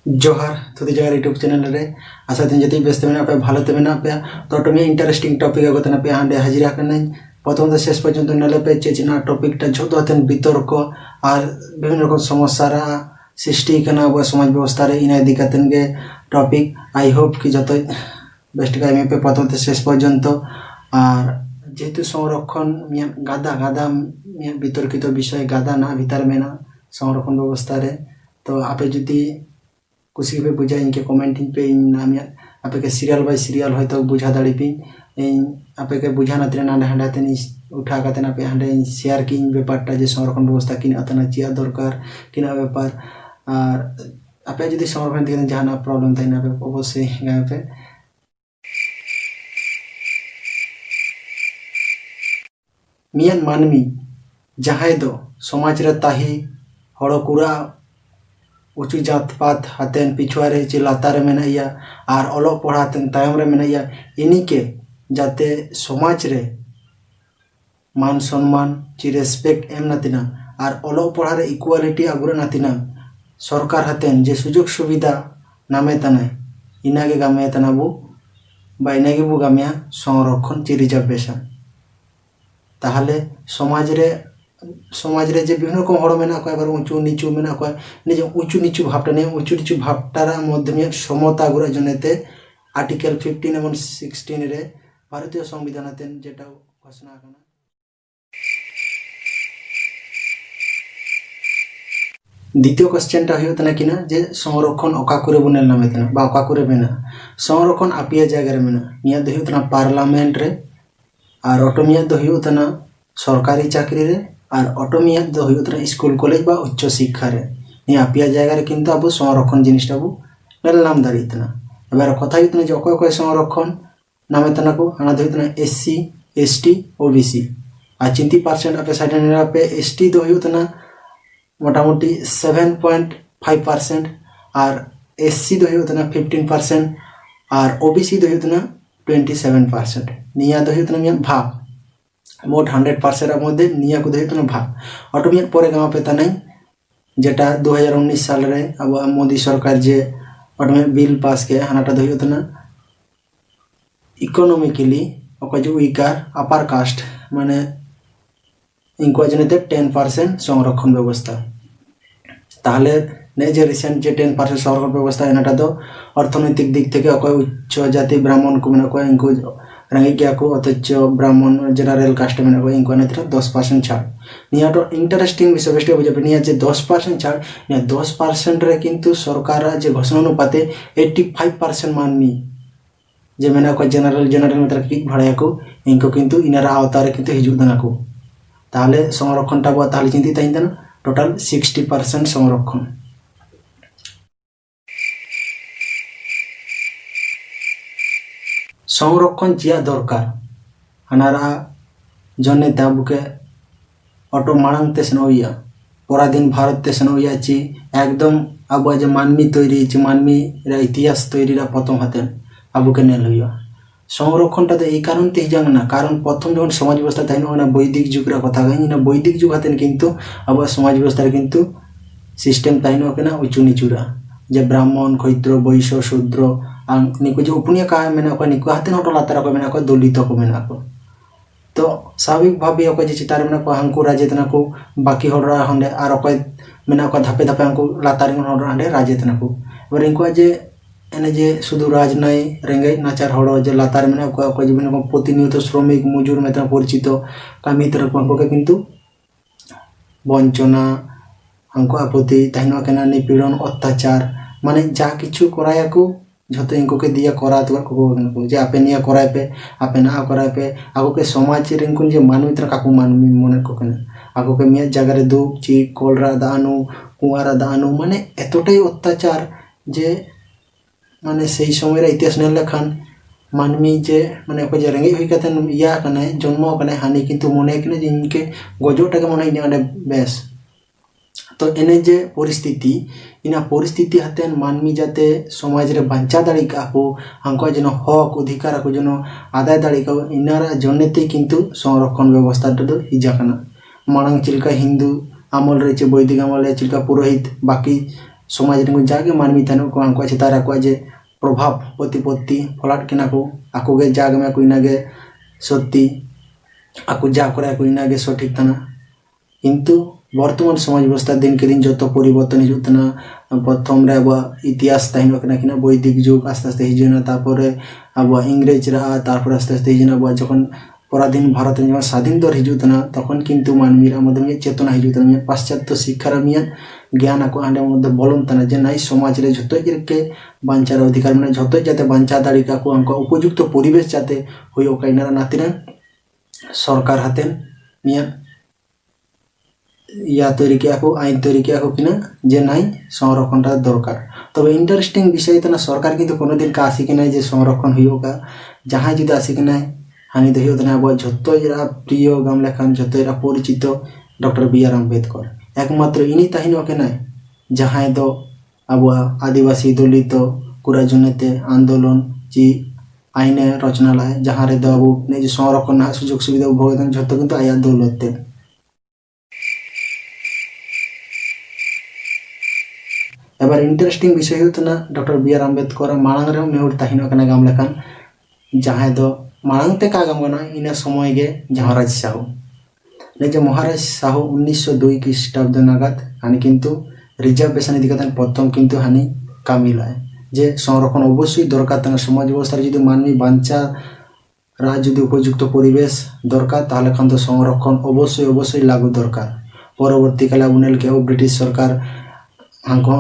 जोहार थुदी जगह YouTube channel रे आशा दिन जति व्यस्त मेना पे भालो ते मेना पे तो टमी इंटरेस्टिंग टॉपिक अगतना पे हांडे हाजिरा करनाई प्रथम शेष पर्यंत नेले पे चेचिना टॉपिक टा झोतो हतेन बितर्क और विभिन्न रकम समस्या सृष्टि करना अब समाज व्यवस्था रे इना इदी कतेन गे टॉपिक आई होप कि जतो बेस्ट गाइमे पे प्रथम शेष पर्यंत और जेहेतु संरक्षण गादा गादा बितर्कित विषय गादा ना भीतर मेना संरक्षण व्यवस्था रे तो आपे जुदी कुछ पे बुझा इनके कमेंटिंग पे इन आपे के सीरियल बाय सीरियल होय तो बुझा दाड़ी पी इन आपे के बुझा नाते ना हांडा तेनी उठा काते ना पे हांडे शेयर की बेपारटा जे संरक्षण व्यवस्था किन अतना चिया दरकार किना बेपार और आपे जदी संरक्षण दिने जहाना प्रॉब्लम थाइना पे अवश्य गाय पे मियान मानमी जहाय दो समाज रे ताही हड़कुड़ा उचु जात पात हातेन पिछुआरे चे लातारे मेनाइया और ओलो पढ़ातेन तायम रे मेनाइया इनी के जाते समाज रे मान सम्मान ची रेस्पेक्ट एम नातिना और ओलो पढ़ारे इक्वालिटी आगुरे नातिना सरकार हातेन जे सुजोग सुविधा नामे तनाय इनागे गामे तनाबु बा इनागे बु गामिया संरक्षण ची रिजर्वेशन ताहले समाज रे जे विभिन्न रकम हड़ मेना को ऊँचू नीचू मेना को निजे ऊँचू नीचू भावटा नहीं ऊँचू नीचू भावटार मध्य समता गुरा जनेते आर्टिकल 15 एवं 16 रे भारतीय संविधान जेटा घोषणा करना द्वितीय क्वेश्चनटा होतना किना जे संरक्षण ओका करे बुनेल नामे तना बा ओका करे मेना संरक्षण आपिया जगह रे मेना निया दे होतना पार्लियामेंट रे और ऑटोमिया दो होतना सरकारी चाकरी रे और ऑटोमिया दो होतना स्कूल कॉलेज बा उच्च शिक्षा रे निया आपिया जगह रे किंतु अब संरक्षण जिनिसटा बु नेल नाम दारितना एबार कथा होतना जे ओकय ओकय संरक्षण नामे तना को आना दो होतना एससी एसटी ओबीसी आ 30% आपे साइड ने पे एसटी दो होतना मोटामुटी 7.5% और एससी दो होतना 15% और ओबीसी दो होतना 27% निया दो होतना मिया भाग मोट 100% मध्य निया को दो होतना भाग ऑटोमिया परे गांव पे तनाई जेटा 2019 साल रे अब मोदी सरकार जे ऑटोमिया बिल पास के हानाटा दो होतना इकोनॉमिकली ओका जो वीकर अपर कास्ट माने इनको जनेते 10% संरक्षण व्यवस्था ताहले ने जे रिसेंट जे 10% संरक्षण व्यवस्था एनाटा दो अर्थनैतिक दिक थेके अकय उच्च जाति ब्राह्मण को मेना को इनको रंगी गया को अथच ब्राह्मण जनरल कास्ट मेना को इनको नेत्र 10% छाड़ निया तो इंटरेस्टिंग विषय बेस्ट बुझे निया जे 10% छाड़ निया 10% रे किंतु सरकार जे घोषणा अनुपाते 85% माननी जे मेना को जनरल मतलब किक भाड़ाया को इनको किंतु इनारा आवतारे किंतु हिजु दना को ताहले संरक्षणटा बा ताहले चिंती ताइंदना टोटल 60% संरक्षण संरक्षण चिया दरकार हनारा जने ताबुके ऑटो मांग ते सनोया पराधीन भारत ते सनोया ची एकदम अब जे मानवी तैरी ची मानवी रा इतिहास तैरी रा प्रथम हातेन आबुके नेल होया संरक्षणटा तो এই কারণতে জানা কারণ প্রথম যখন সমাজ ব্যবস্থা তাই না বৈদিক যুগরা কথা কই না বৈদিক যুগ হাতেন কিন্তু আবার সমাজ ব্যবস্থার কিন্তু সিস্টেম তাই না কেনা উঁচু নিচুরা যে ব্রাহ্মণ ক্ষত্র বৈশ্য শূদ্র নিকো যে উপনিয়া কা মেনা কো নিকো হাতেন হটো লাতারা কো মেনা কো দলিত কো মেনা কো তো স্বাভাবিক ভাবে ওকে যে চিতার মেনা কো হাঙ্কু রাজেতনা কো বাকি হড়রা হন্ডে আর ওকে মেনা কো ধাপে ধাপে হাঙ্কু লাতারি হড়রা হন্ডে রাজেতনা কো এবার ইনকো যে एने जे शुद्ध राज नाई रेंगे नाचार हड़ो जे लातार में को जीवन को प्रतिनियत श्रमिक मजूर में परिचित कमी तरह को किंतु वंचना हमको प्रति तहना केना निपीड़न अत्याचार माने जा किछु कराया को झतो इनको के दिया करा तो को जे आपे निया कराय पे आपे ना कराय पे आगो के समाज रे इनको जे मानवी तरह काकू मानवी मने को केना आगो के मिया जगह रे दुख ची कोलरा दानु कुआरा दानु माने एतोटाई अत्याचार जे माने सही समय इतिहास ने लेखान मानवी जे माने को जे रेंगे हुई कतन या कने जन्म कने हानि किंतु मने कने जे इनके गजोटा के मने इने बेस तो एने जे परिस्थिति इना परिस्थिति हतेन मानवी जाते समाज रे बांचा दाड़ी का को हमको जनो हक अधिकार को जनो आदाय दाड़ी का इनारा जनेते किंतु संरक्षण व्यवस्था दो हिजा कना मांग चिलका हिंदू आमल रे चे वैदिक आमल रे चिलका पुरोहित बाकी समाज रे जागे मानमी थानो को आंको चितारा को जे प्रभाव प्रतिपत्ति फलाट किना को आको गे जाग में को इनागे सत्य आको जा करे को इनागे सठिक तना किंतु बर्तमान समाज व्यवस्था दिन के दिन जो परिवर्तन हिजुतना प्रथम रे अब इतिहास तहिन कना किना वैदिक जुग आस्ते आस्ते हिजुना तारपरे अब इंग्रेज रा तारपरे आस्ते आस्ते हिजुना अब जखन पराधीन भारत में स्वाधीन दर हिजुतना तखन किंतु मानवीरा मध्य में चेतना हिजुतना पाश्चात्य शिक्षा मिया ज्ञान को आंडे मध्य बोलन तना जे नाई समाज रे जतो के बांचार अधिकार माने जतो जाते बांचा दाड़ी का को अंक उपयुक्त परिवेश जाते होयो काइनारा नातिना सरकार हातेन मिया या तैरी के को आईन तैरी के को किना जे नाई संरक्षण दरकार तब इंटरेस्टिंग विषय तना सरकार किंतु कोनो दिन का आसी किना जे संरक्षण होयोगा जहां जुदा आसी किना हानि दहियो तना अब जतो जरा प्रिय गाम लेखान जतो जरा परिचित डॉक्टर बी.आर. अम्बेडकर एकमात्र इनी ताहिनो के नाय जहां दो अब आदिवासी दलित कुरा जुनेते आंदोलन जी आईने रचना लाए जहां रे दो अब ने जे संरक्षण सुযোগ सुविधा भोगन जतो किंतु आया दौलते एबार इंटरेस्टिंग विषय होतना डॉक्टर बी.आर. अम्बेडकर मांग रे मेहुर ताहिनो कना गाम लेखान जहां दो मांग ते का गाम गना इना समय गे महाराज साहू ने जे महाराज साहू 1902 ख्रीष्टाब्द नागाद हानि किंतु रिजर्वेशन इदी कतन प्रथम किंतु हानि कामी लाए जे संरक्षण अवश्य दरकार तना समाज व्यवस्था जदि मानवी बांचा रा जदि उपयुक्त परिवेश दरकार ताहले खान तो संरक्षण अवश्य अवश्य लागू दरकार परवर्ती काले उनेल के ब्रिटिश सरकार हांको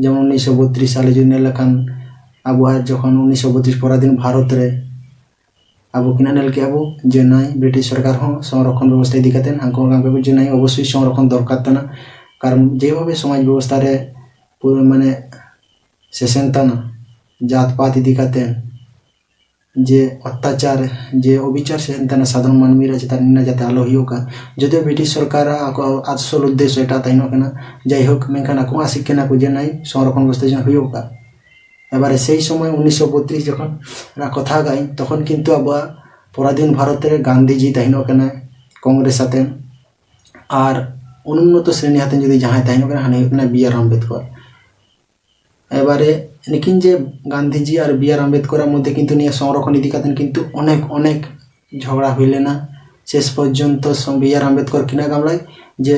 जेमन 1932 साले जो नेलखान अब जखन 1932 पराधीन भारत रे अब किना नेल के अब जे नाई ब्रिटिश सरकार हो संरक्षण व्यवस्था इदी कतेन हांको गांबे जे नाई अवश्य संरक्षण दरकार तना कारण जे भाबे समाज व्यवस्था रे पूरे माने सेशन तना जात पात इदी कतेन जे अत्याचार जे अविचार सेशन तना साधारण मानवी रे चिता निना जाते आलो हियोका जदि ब्रिटिश सरकार आको आसल उद्देश्य एटा ताइनो कना जाई होक मेखाना को आसिक केना को जे नाई संरक्षण व्यवस्था जे हियोका एबारे सेई समय 1932 जखन रा कथा गाई तखन किंतु अब पराधीन भारत रे गांधीजी ताहिनो कना कांग्रेस आते और उन्नत श्रेणी हाते जदि जहां ताहिनो कना हाने कना बी.आर. अम्बेडकर एबारे लेकिन जे गांधीजी और बी.आर. अम्बेडकर मध्य किंतु निया संरक्षण इदी कतन किंतु अनेक अनेक झगड़ा हइलेना शेष पर्यंत बी.आर. अम्बेडकर किना गामलाई जे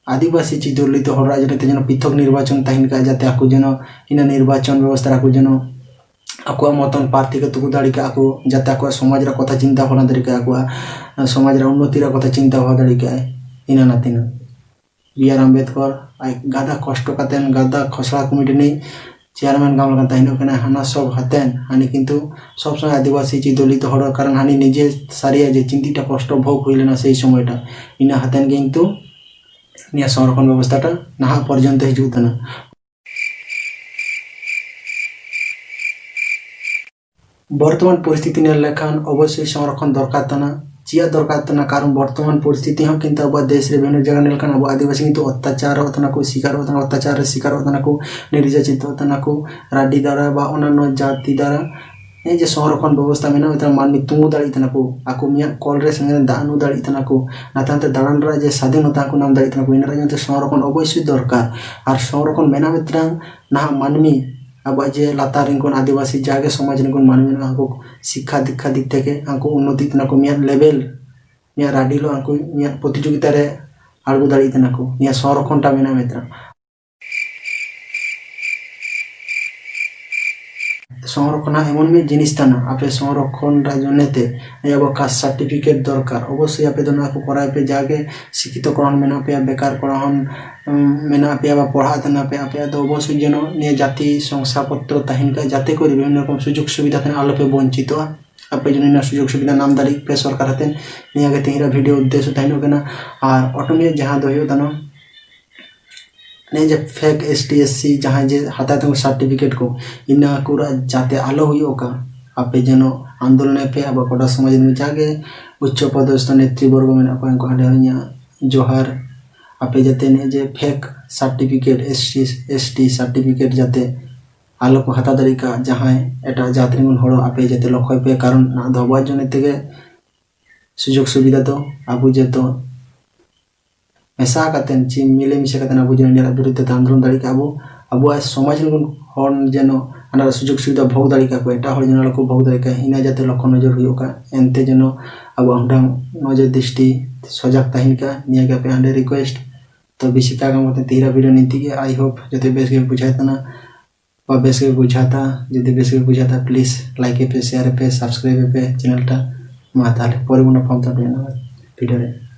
आदिवासी ची दलित तो हर राज्य जन पृथक निर्वाचन ताहिन का जाते आकु जन इन निर्वाचन व्यवस्था आकु जन आकु मतन प्रार्थी के तुकु दाड़ी का आकु जाते आकु समाज रा कथा चिंता भावना दाड़ी का आकु समाज रा उन्नति रा कथा चिंता भावना दाड़ी का इना नातिना बी.आर. अम्बेडकर गादा कष्ट कातेन गादा खसड़ा कमिटी नै चेयरमैन गाम लगा ताहिनो कना हाना सब हातेन हानि किंतु सब समय आदिवासी ची दलित हर कारण हानि निजे सारिया जे चिंतिटा कष्ट भोग हइलेना सेई समयटा इना हातेन किंतु निया संरक्षण व्यवस्थाटा नाहा पर्यंत हिजुतना बर्तमान परिस्थिति ने लेखान अवश्य संरक्षण दरकार तना चिया दरकार तना कारण बर्तमान परिस्थिति हम किंतु अब देश रे बेनो जगह नेलखान अब आदिवासी किंतु अत्याचार होतना को शिकार होतना अत्याचार शिकार होतना को निर्याचित होतना को राडी द्वारा बा अन्य जाति द्वारा ए जे संरक्षण व्यवस्था में ना मानवी तुंगु दाड़ी तना को आको मिया कॉल रे संगे दानु दाड़ी तना को नातांते दाड़न रा जे स्वाधीनता को नाम दाड़ी तना को इनरा जंते संरक्षण अवश्य दरकार और संरक्षण मेना मित्रां ना मानवी अब जे लातार रिंकोन आदिवासी जागे समाज रिंकोन मानवी ना को शिक्षा दीक्षा दिक थेके आको उन्नति तना को मिया लेवल मिया राडीलो आको मिया प्रतियोगिता रे आगु दाड़ी तना को मिया संरक्षण टा मेना मित्रां संरक्षण एमन में जिनिस ताना आपे संरक्षण राजनेते अब कास्ट सर्टिफिकेट दरकार अवश्य आपे दोना को पढ़ाई पे जाके शिक्षित करण मेना पे बेकार करण मेना पे अब पढ़ा तना पे आपे तो अवश्य जनो ने जाति शंसापत्र ताहिन का जाते को विभिन्न रकम सुযোগ सुविधा थाने आलोपे वंचित आपे जनो ना सुযোগ सुविधा नाम दाड़ी पे सरकार हतेन निया के तेरा वीडियो उद्देश्य ताहिनो केना और ऑटोमेटिक जहां दहियो तानो ने जे फेक ST/SC जहां जे हाता तो सर्टिफिकेट को इना कुरा जाते आलो हुयो का आपे जनो आंदोलन पे अब कोडा समाज में जागे उच्च पदस्थ नेतृवर्ग में अपन को हडया जोहार आपे जाते ने जे फेक सर्टिफिकेट ST सर्टिफिकेट जाते आलो को हाता दाड़ी का जहां एटा जात्रि गुण हड़ो आपे जाते लक्ष्य पे कारण ना दबा जने तेगे सुযোগ सुविधा तो आबु जे तो ऐसा कतेन ची मिले मिसे कतेन आबु जने विरुद्ध आंदोलन दाड़ी का आबु अब समाज हर जेनो अना सुजोग सुविधा भोग दाड़ी का एटा हर जेनो को भोग दाड़ी का इना जाते लक्ष्य नजर हुआ एनते जेनो अब हंडांग नजर दृष्टि सजग तहन का निया का पे अंडर रिक्वेस्ट तो बेसी तागा मते तीरा वीडियो नीति के आई होप जते बेस के बुझाता ना बा बेस के बुझाता जते बेस के बुझाता प्लीज लाइक पे शेयर पे सब्सक्राइब पे चैनल टा मा ताले परिपूर्ण फॉर्म ता वीडियो